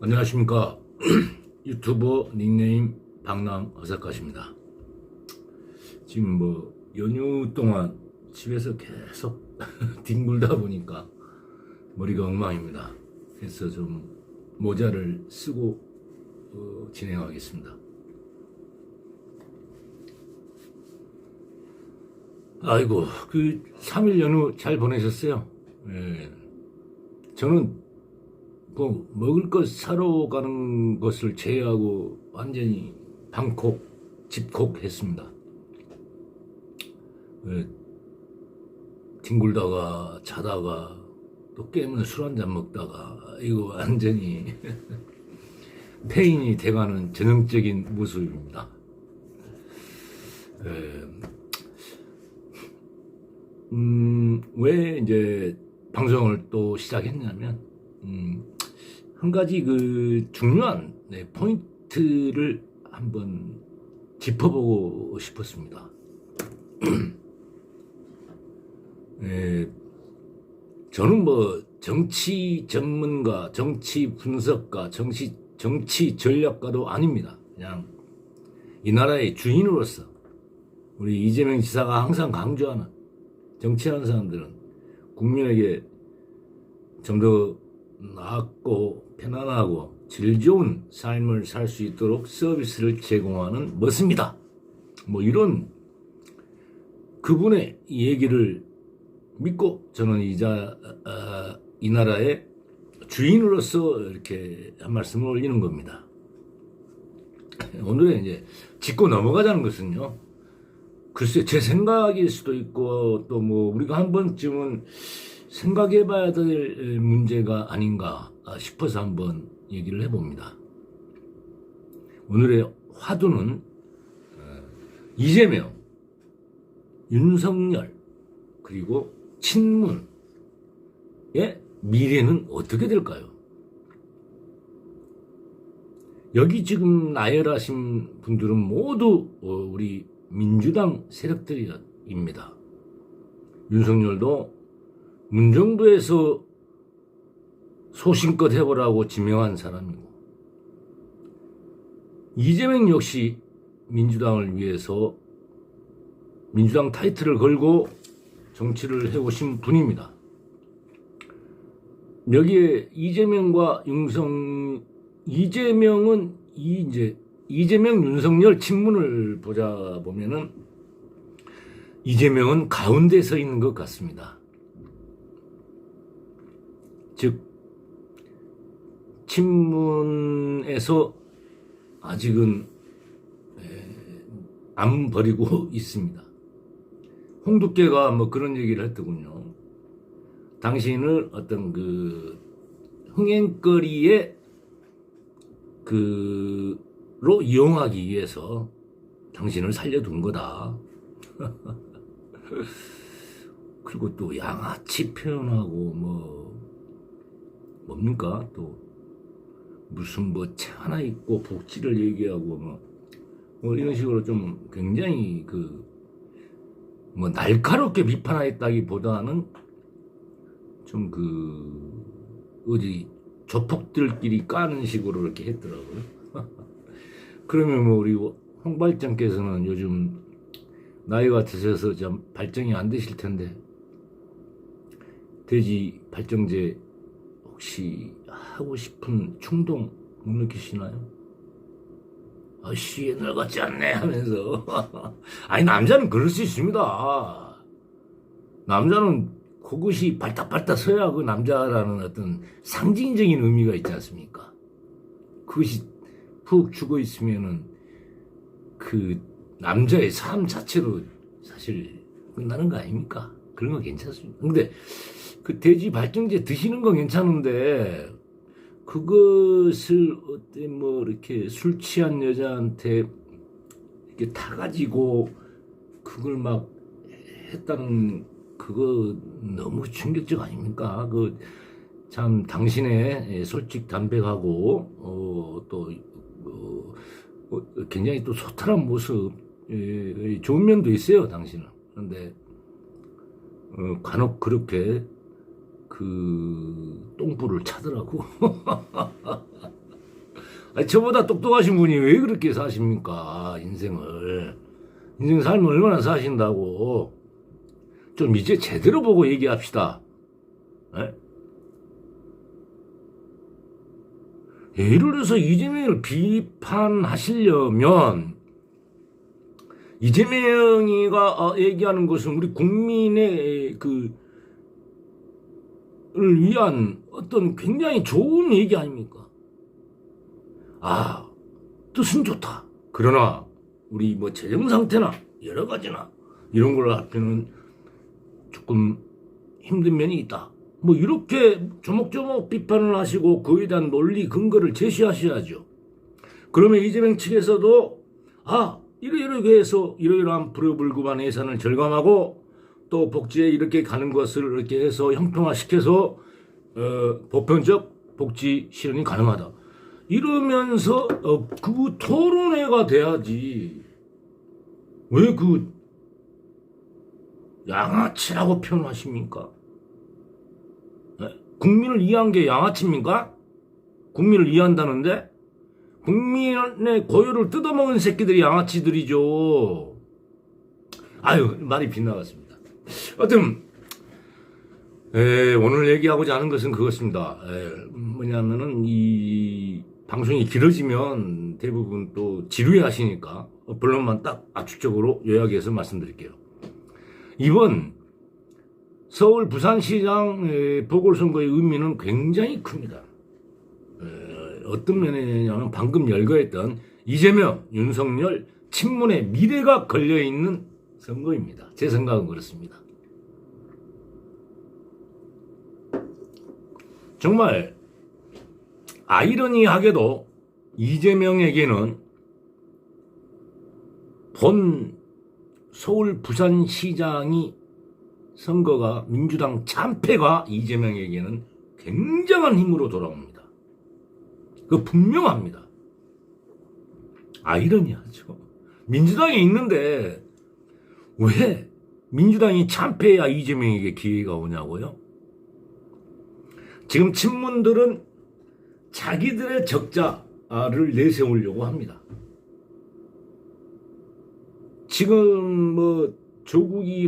안녕하십니까. 유튜버 닉네임 방남 허사카십니다. 지금 연휴 동안 집에서 계속 뒹굴다 보니까 머리가 엉망입니다. 그래서 좀 모자를 쓰고 진행하겠습니다. 아이고, 3일 연휴 잘 보내셨어요? 예. 저는 먹을 것 사러 가는 것을 제외하고 완전히 방콕, 집콕했습니다. 뒹굴다가 자다가 또 깨면 술 한잔 먹다가 이거 완전히 폐인이 돼가는 전형적인 모습입니다. 왜 이제 방송을 또 시작했냐면 한 가지 중요한 포인트를 한번 짚어보고 싶었습니다. 저는 정치 전문가, 정치 분석가, 정치 전략가도 아닙니다. 그냥 이 나라의 주인으로서 우리 이재명 지사가 항상 강조하는, 정치하는 사람들은 국민에게 좀 더 나았고 편안하고 질 좋은 삶을 살 수 있도록 서비스를 제공하는 멋입니다. 이런 그분의 얘기를 믿고 저는 이 나라의 주인으로서 이렇게 한 말씀을 올리는 겁니다. 오늘의 이제 짚고 넘어가자는 것은요, 글쎄 제 생각일 수도 있고 또 우리가 한 번쯤은 생각해봐야 될 문제가 아닌가 싶어서 한번 얘기를 해봅니다. 오늘의 화두는 이재명, 윤석열, 그리고 친문의 미래는 어떻게 될까요? 여기 지금 나열하신 분들은 모두 우리 민주당 세력들입니다. 윤석열도 문정부에서 소신껏 해보라고 지명한 사람이고, 이재명 역시 민주당을 위해서 민주당 타이틀을 걸고 정치를 해오신 분입니다. 여기에 이재명과 이재명은 이재명 윤석열 친문을 보자보면은 이재명은 가운데 서 있는 것 같습니다. 즉 친문에서 아직은 안 버리고 있습니다. 홍두깨가 그런 얘기를 했더군요. 당신을 어떤 흥행거리에 로 이용하기 위해서 당신을 살려둔 거다. 그리고 또 양아치 표현하고 뭡니까? 또 무슨 차 하나 있고 복지를 얘기하고 이런 식으로 좀 굉장히 날카롭게 비판하였다기보다는 좀 어디 조폭들끼리 까는 식으로 이렇게 했더라고요. 그러면 우리 홍 발장께서는 요즘 나이가 드셔서 좀 발정이 안 되실 텐데 돼지 발정제 혹시 하고 싶은 충동 못 느끼시나요? 아씨 옛날 같지 않네 하면서 아니 남자는 그럴 수 있습니다. 남자는 그것이 발딱발딱 서야 그 남자라는 어떤 상징적인 의미가 있지 않습니까? 그것이 푹 죽어 있으면은 남자의 삶 자체로 사실 끝나는 거 아닙니까? 그런 거 괜찮습니다. 근데 돼지 발정제 드시는 건 괜찮은데 그것을 이렇게 술 취한 여자한테 이렇게 타가지고 그걸 했다는 그거 너무 충격적 아닙니까? 참 당신의 솔직 담백하고 또 굉장히 또 소탈한 모습, 좋은 면도 있어요, 당신은. 그런데 간혹 그렇게 똥불을 차더라고. 아니, 저보다 똑똑하신 분이 왜 그렇게 사십니까? 인생을. 인생 삶을 얼마나 사신다고. 좀 이제 제대로 보고 얘기합시다. 에? 예를 들어서 이재명을 비판하시려면 이재명이가 얘기하는 것은 우리 국민의 를 위한 어떤 굉장히 좋은 얘기 아닙니까? 아, 뜻은 좋다. 그러나 우리 뭐 재정 상태나 여러 가지나 이런 걸 합치는 조금 힘든 면이 있다. 뭐 이렇게 조목조목 비판을 하시고 그에 대한 논리 근거를 제시하셔야죠. 그러면 이재명 측에서도 이러이러하게 해서 이러이러한 불효불급한 예산을 절감하고 또 복지에 이렇게 가는 것을 이렇게 해서 형평화시켜서 보편적 복지 실현이 가능하다. 이러면서 그 토론회가 돼야지. 왜 그 양아치라고 표현하십니까? 네? 국민을 이해한 게 양아치입니까? 국민을 이해한다는데? 국민의 고유를 뜯어먹은 새끼들이 양아치들이죠. 아유, 말이 빗나갔습니다. 하여튼 오늘 얘기하고자 하는 것은 그것입니다. 뭐냐면은 이 방송이 길어지면 대부분 또 지루해 하시니까 본론만 딱 압축적으로 요약해서 말씀드릴게요. 이번 서울 부산시장 보궐선거의 의미는 굉장히 큽니다. 어떤 면에냐면 방금 열거했던 이재명, 윤석열 친문의 미래가 걸려있는 선거입니다. 제 생각은 그렇습니다. 정말 아이러니하게도 이재명에게는 본 서울 부산시장이 선거가 민주당 참패가 이재명에게는 굉장한 힘으로 돌아옵니다. 그거 분명합니다. 아이러니하죠. 민주당에 있는데 왜 민주당이 참패해야 이재명에게 기회가 오냐고요? 지금 친문들은 자기들의 적자를 내세우려고 합니다. 지금 조국이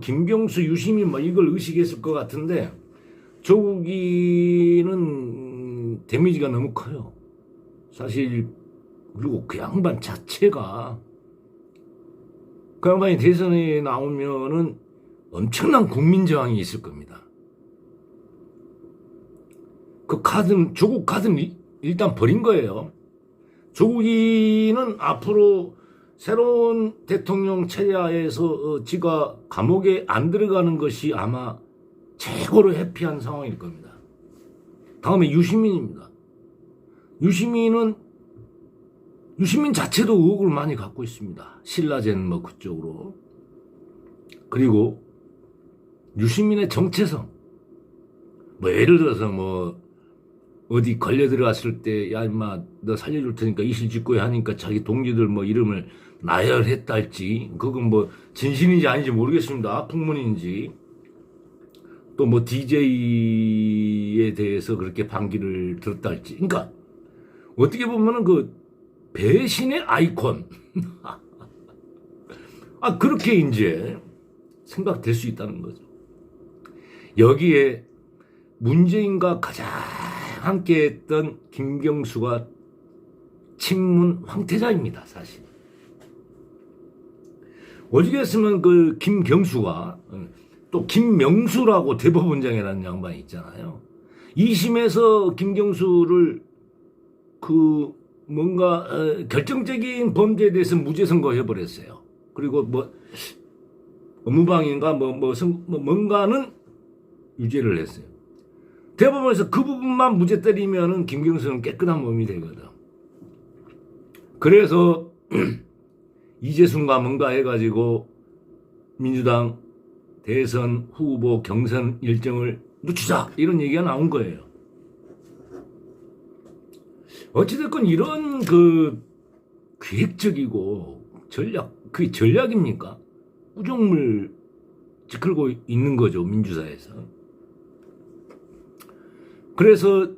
김경수, 유시민 이걸 의식했을 것 같은데 조국이는 데미지가 너무 커요. 사실 그리고 그 양반 자체가 그 양반이 대선에 나오면은 엄청난 국민 저항이 있을 겁니다. 조국 카드는 일단 버린 거예요. 조국이는 앞으로 새로운 대통령 체제하에서 지가 감옥에 안 들어가는 것이 아마 최고로 해피한 상황일 겁니다. 다음에 유시민입니다. 유시민 자체도 의혹을 많이 갖고 있습니다. 신라젠 그쪽으로. 그리고 유시민의 정체성. 예를 들어서 어디 걸려 들어갔을 때 야 임마 너 살려줄 테니까 이실직고에 하니까 자기 동지들 이름을 나열했달지 그건 진실인지 아닌지 모르겠습니다. 풍문인지 또 DJ에 대해서 그렇게 반기를 들었달지. 그러니까 어떻게 보면은 그 배신의 아이콘 그렇게 이제 생각될 수 있다는 거죠. 여기에 문재인과 가장 함께했던 김경수가 친문 황태자입니다. 사실 오죽했으면 그 김경수가 또 김명수라고 대법원장이라는 양반이 있잖아요. 2심에서 김경수를 결정적인 범죄에 대해서 무죄 선고해버렸어요. 그리고 업무방해인가 뭔가는 유죄를 했어요. 대법원에서 그 부분만 무죄 때리면은 김경수는 깨끗한 몸이 되거든. 그래서 이재순과 뭔가 해가지고 민주당 대선 후보 경선 일정을 늦추자 이런 얘기가 나온 거예요. 어찌됐건 이런 계획적이고 그게 전략입니까? 꾸중물 찌끌고 있는 거죠, 민주사에서. 그래서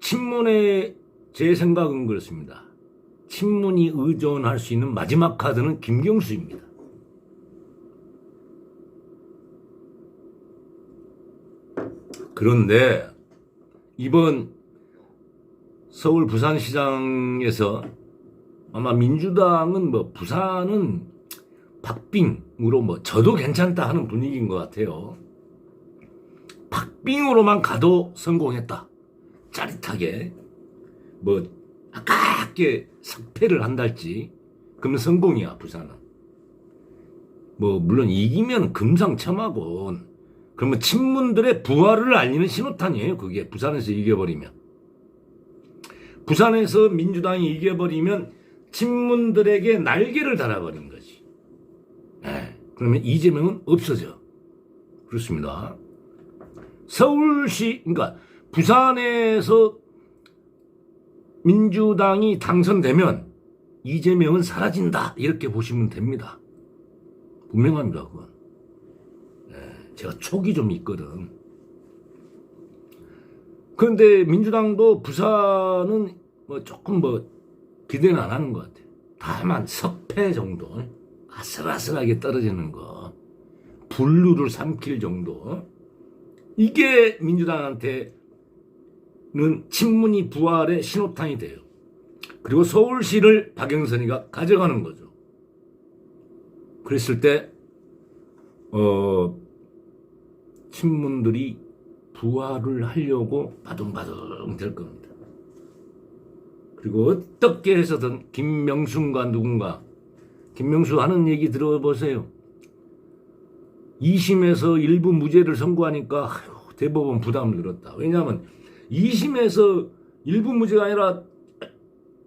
친문의 제 생각은 그렇습니다. 친문이 의존할 수 있는 마지막 카드는 김경수입니다. 그런데 이번 서울 부산시장에서 아마 민주당은 뭐 부산은 박빙으로 뭐 저도 괜찮다 하는 분위기인 것 같아요. 박빙으로만 가도 성공했다. 짜릿하게 뭐 아깝게 석패를 한달지 그러면 성공이야. 부산은 뭐 물론 이기면 금상첨화고 그러면 친문들의 부활을 알리는 신호탄이에요. 그게 부산에서 이겨버리면, 부산에서 민주당이 이겨버리면 친문들에게 날개를 달아버린 거지. 그러면 이재명은 없어져. 그렇습니다. 서울시, 그러니까 부산에서 민주당이 당선되면 이재명은 사라진다. 이렇게 보시면 됩니다. 분명합니다. 그건. 제가 촉이 좀 있거든. 그런데 민주당도 부산은 뭐 조금 뭐 기대는 안 하는 것 같아요. 다만 석패 정도, 아슬아슬하게 떨어지는 거, 분루를 삼킬 정도, 이게 민주당한테는 친문이 부활의 신호탄이 돼요. 그리고 서울시를 박영선이가 가져가는 거죠. 그랬을 때 친문들이 부활을 하려고 바둥바둥 될 겁니다. 그리고 어떻게 해서든 김명순과 누군가, 김명수 하는 얘기 들어보세요. 2심에서 일부 무죄를 선고하니까 대법원 부담을 들었다. 왜냐하면 2심에서 일부 무죄가 아니라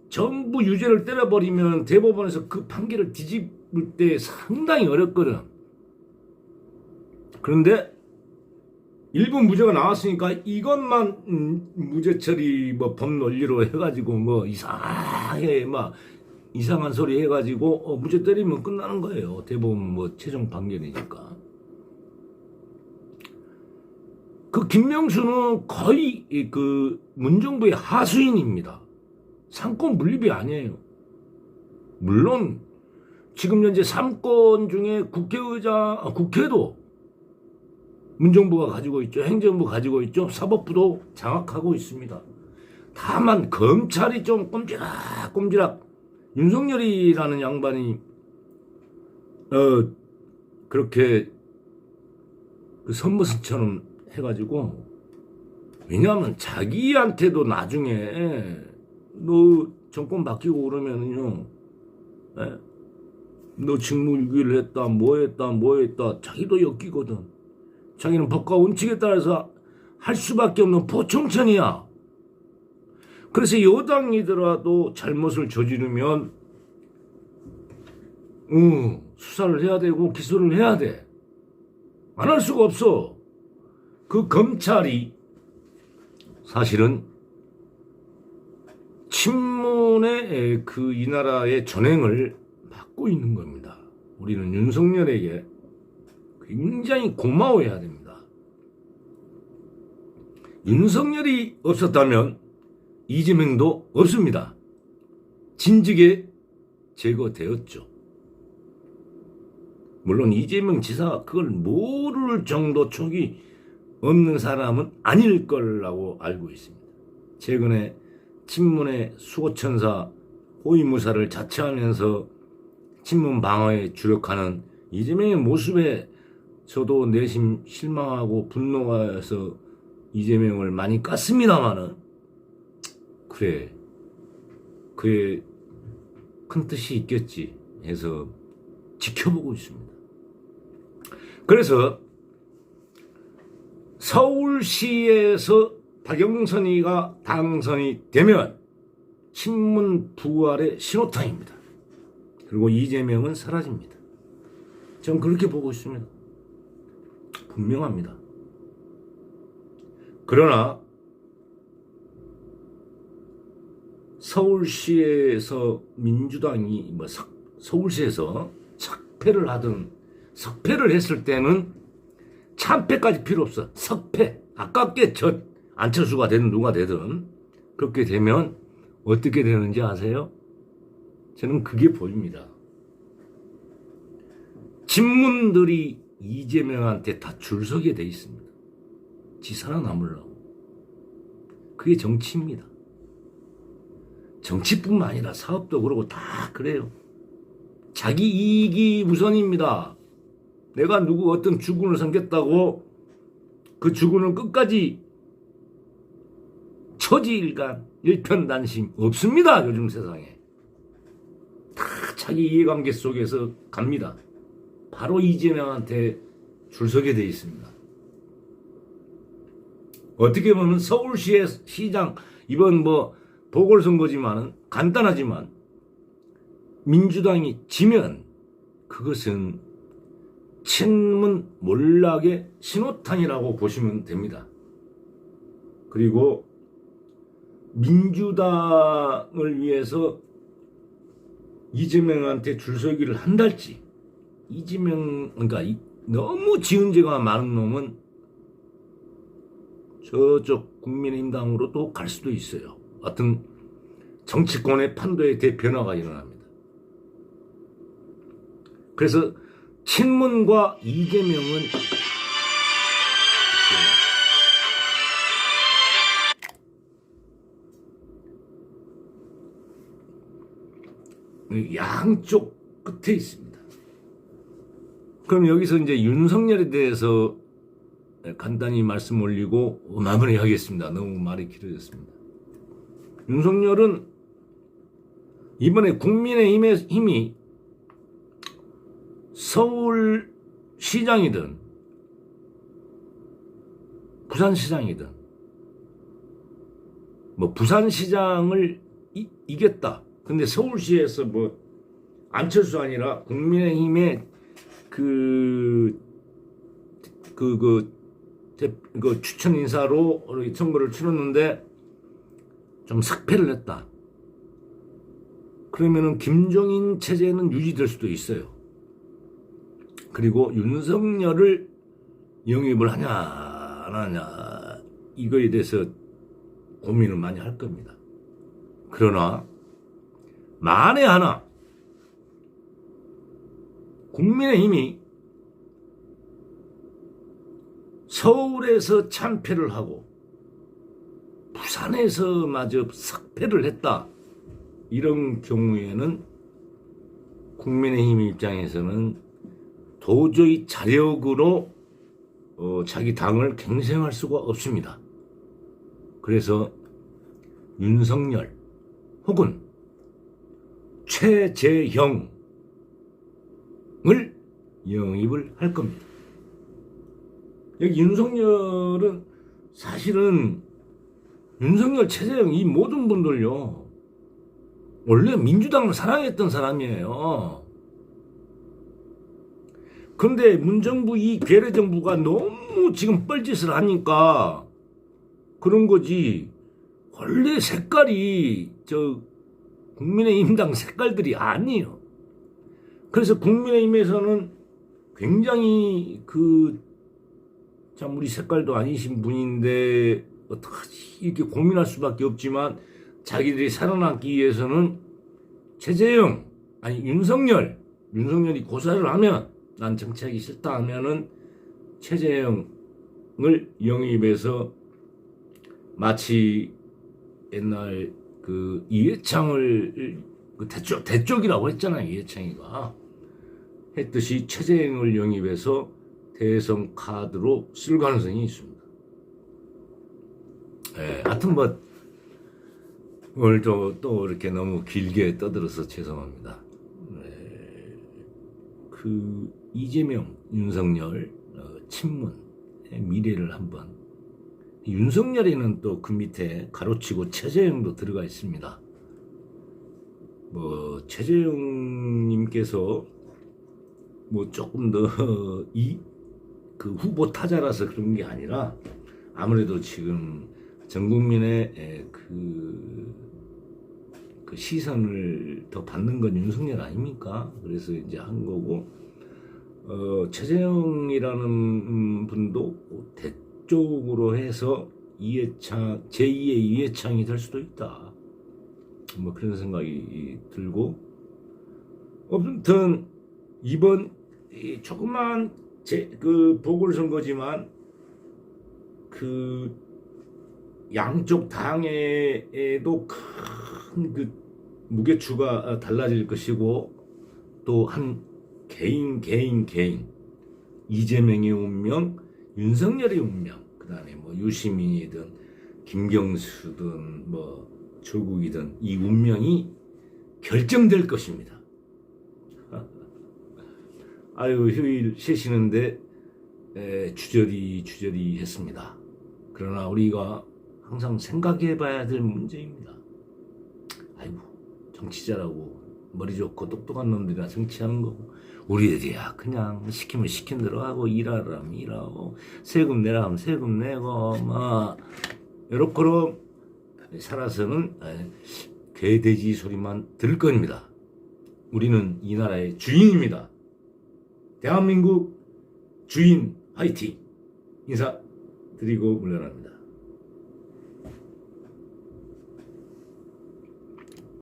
전부 유죄를 때려버리면 대법원에서 그 판결을 뒤집을 때 상당히 어렵거든. 그런데 일부 무죄가 나왔으니까 이것만 무죄 처리 뭐 법 논리로 해가지고 뭐 이상하게 막 이상한 소리 해가지고 무죄 때리면 끝나는 거예요. 대법원 뭐 최종 판결이니까. 그 김명수는 거의 그 문정부의 하수인입니다. 상권 분립이 아니에요. 물론 지금 현재 3권 중에 국회도 문정부가 가지고 있죠. 행정부 가지고 있죠. 사법부도 장악하고 있습니다. 다만 검찰이 좀 꼼지락 윤석열이라는 양반이 그렇게 그 선머스처럼 해가지고, 왜냐하면 자기한테도 나중에 너 정권 바뀌고 그러면은요, 너 직무유기를 했다 뭐 했다 자기도 엮이거든. 자기는 법과 원칙에 따라서 할 수밖에 없는 보청천이야. 그래서 여당이더라도 잘못을 저지르면 수사를 해야 되고 기소를 해야 돼. 안 할 수가 없어. 그 검찰이 사실은 친문의 그 이 나라의 전횡을 막고 있는 겁니다. 우리는 윤석열에게 굉장히 고마워해야 됩니다. 윤석열이 없었다면 이재명도 없습니다. 진즉에 제거되었죠. 물론 이재명 지사가 그걸 모를 정도 촉이 없는 사람은 아닐 거라고 알고 있습니다. 최근에 친문의 수호천사 호위무사를 자처하면서 친문 방어에 주력하는 이재명의 모습에 저도 내심 실망하고 분노가 해서 이재명을 많이 깠습니다마는, 그래, 그의 큰 뜻이 있겠지 해서 지켜보고 있습니다. 그래서 서울시에서 박영선이가 당선이 되면 친문 부활의 신호탄입니다. 그리고 이재명은 사라집니다. 전 그렇게 보고 있습니다. 분명합니다. 그러나 서울시에서 민주당이 서울시에서 석패를 하든 석패를 했을 때는 참패까지 필요 없어. 석패. 아깝게 안철수가 되든 누가 되든 그렇게 되면 어떻게 되는지 아세요? 저는 그게 보입니다. 친문들이 이재명한테 다 줄서게 돼 있습니다. 지 살아남으려고. 그게 정치입니다. 정치뿐만 아니라 사업도 그러고 다 그래요. 자기 이익이 우선입니다. 내가 누구 어떤 주군을 섬겼다고 그 주군을 끝까지 처지일간 일편단심 없습니다. 요즘 세상에. 다 자기 이해관계 속에서 갑니다. 바로 이재명한테 줄서게 돼 있습니다. 어떻게 보면 서울시의 시장 이번 뭐 보궐선거지만은 간단하지만 민주당이 지면 그것은 친문 몰락의 신호탄이라고 보시면 됩니다. 그리고 민주당을 위해서 이재명한테 줄서기를 한달지 이재명 그러니까 너무 지은 죄가 많은 놈은 저쪽 국민의힘당으로 또 갈 수도 있어요. 하여튼 정치권의 판도의 대변화가 일어납니다. 그래서 친문과 이재명은 양쪽 끝에 있습니다. 그럼 여기서 이제 윤석열에 대해서 간단히 말씀 올리고 마무리하겠습니다. 너무 말이 길어졌습니다. 윤석열은 이번에 국민의힘이 서울시장이든 부산시장이든 뭐 부산시장을 이겼다. 근데 서울시에서 뭐 안철수 아니라 국민의힘의 그 추천 인사로 선거를 치렀는데 좀 삭패를 했다. 그러면은 김종인 체제는 유지될 수도 있어요. 그리고 윤석열을 영입을 하냐 안 하냐 이거에 대해서 고민을 많이 할 겁니다. 그러나 만에 하나 국민의힘이 서울에서 참패를 하고 부산에서 마저 삭패를 했다. 이런 경우에는 국민의힘 입장에서는 도저히 자력으로 자기 당을 갱생할 수가 없습니다. 그래서 윤석열 혹은 최재형을 영입을 할 겁니다. 여기 윤석열은 사실은 윤석열, 최재형 이 모든 분들요 원래 민주당을 사랑했던 사람이에요. 그런데 문정부 이 괴뢰정부가 너무 지금 뻘짓을 하니까 그런 거지 원래 색깔이 저 국민의힘당 색깔들이 아니에요. 그래서 국민의힘에서는 굉장히 참 우리 색깔도 아니신 분인데 어떡하지 이렇게 고민할 수밖에 없지만 자기들이 살아남기 위해서는 최재형 아니 윤석열이 고사를 하면 난 정치하기 싫다 하면은 최재형을 영입해서 마치 옛날 그 이해창을 대쪽이라고 했잖아요. 이해창이가 했듯이 최재형을 영입해서 대선 카드로 쓸 가능성이 있습니다. 하여튼 뭐 오늘 또 이렇게 너무 길게 떠들어서 죄송합니다. 그 이재명, 윤석열 친문의 미래를 한번 윤석열에는 또 그 밑에 가로치고 최재형도 들어가 있습니다. 뭐 최재형님께서 뭐 조금 더 그 후보 타자라서 그런 게 아니라 아무래도 지금 전 국민의 그 시선을 더 받는 건 윤석열 아닙니까? 그래서 이제 한 거고 최재형이라는 분도 대쪽으로 해서 제2의 이해창이 될 수도 있다. 뭐 그런 생각이 들고, 아무튼 이번 이 조그만 그 보궐선거지만 그 양쪽 당에도 큰 그 무게추가 달라질 것이고, 또 한 개인 이재명의 운명, 윤석열의 운명, 그다음에 뭐 유시민이든 김경수든 뭐 조국이든 이 운명이 결정될 것입니다. 아유, 휴일 쉬시는데 주저리 했습니다. 그러나 우리가 항상 생각해 봐야 될 문제입니다. 아이고, 정치자라고 머리 좋고 똑똑한 놈들이나 정치하는 거고, 우리들이야 그냥 시키면 시킨 대로 하고, 일하라면 일하고, 세금 내라 하면 세금 내고, 막 요렇게 살아서는 개돼지 소리만 들을 겁니다. 우리는 이 나라의 주인입니다. 대한민국 주인 화이팅! 인사드리고 물러납니다.